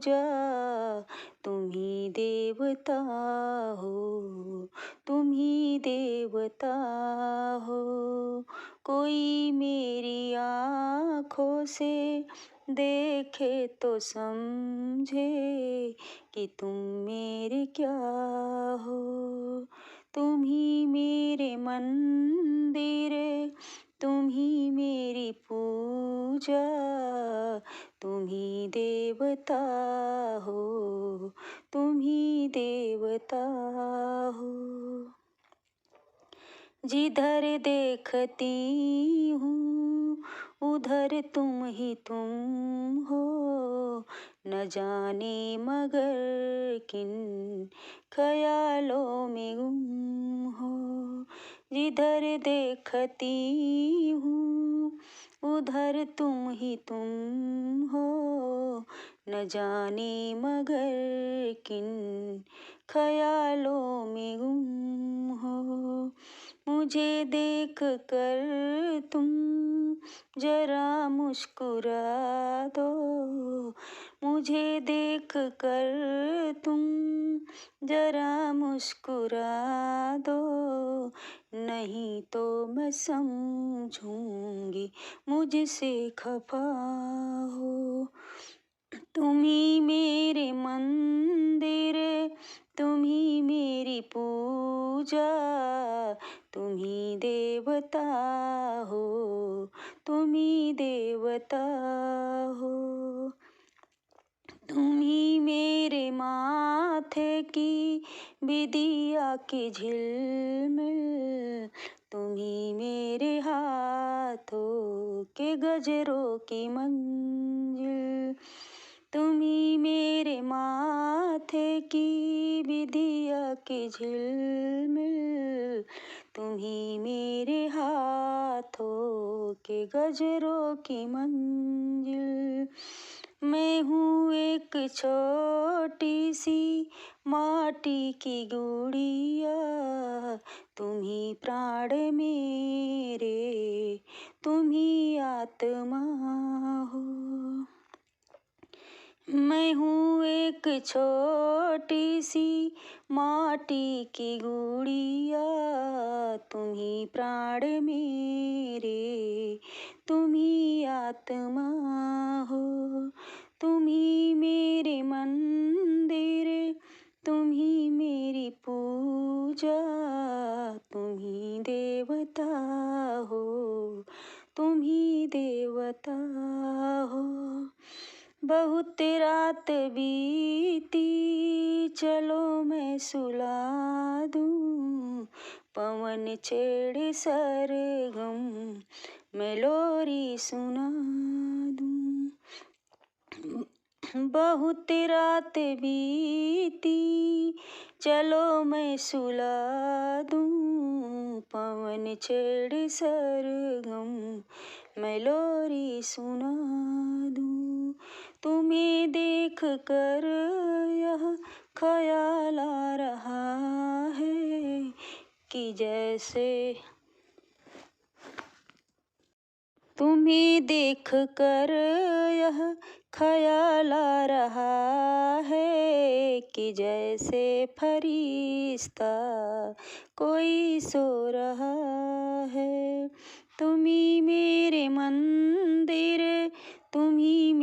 पूजा, तुम ही देवता हो, तुम ही देवता हो। कोई मेरी आँखों से देखे तो समझे कि तुम मेरे क्या हो। तुम ही मेरे मंदिर, तुम ही मेरी पूजा, तुम ही देवता हो, तुम ही देवता हो। जिधर देखती हूँ उधर तुम ही तुम हो, न जाने मगर किन ख्यालों में गुम हो। जिधर देखती हूँ उधर तुम ही तुम हो, न जाने मगर किन ख्यालों में गुम हो। मुझे देख कर तुम जरा मुस्कुरा दो, मुझे देख कर तुम जरा मुस्कुरा दो, नहीं तो मैं समझूंगी मुझसे खफा हो। तुम ही मेरे मंदिर, तुम ही मेरी पूजा, तुम ही देवता हो, तुम ही देवता हो। तुम ही मेरे माथे की बिंदिया की झिलमिल, तुम ही मेरे हाथों के गजरों की मंजिल। तुम ही मेरे माथे की बिंदिया की झिलमिल, तुम ही मेरे हाथों के गजरों की मंजिल। मैं हूँ एक छोटी सी माटी की गुड़िया, तुम ही प्राण मेरे, तुम ही आत्मा हो। मैं हूँ एक छोटी सी माटी की गुड़िया, तुम ही प्राण मेरे, तुम ही आत्मा हो। तुम ही मेरे मंदिर, तुम ही मेरी पूजा, तुम ही देवता हो, तुम ही देवता हो। बहुत रात बीती चलो मैं सुला दूँ, पवन छेड़े सरगम मैं लोरी सुना दूँ। बहुत रात बीती चलो मैं सुला दूँ, पवन छेड़े सरगम मैं लोरी सुना दूँ। तुम्हें देख कर यह ख्याल आ रहा है कि जैसे, तुम्हें देख कर यह ख्याल आ रहा है कि जैसे फरिश्ता कोई सो रहा है। तुम ही मेरे मंदिर, तुम ही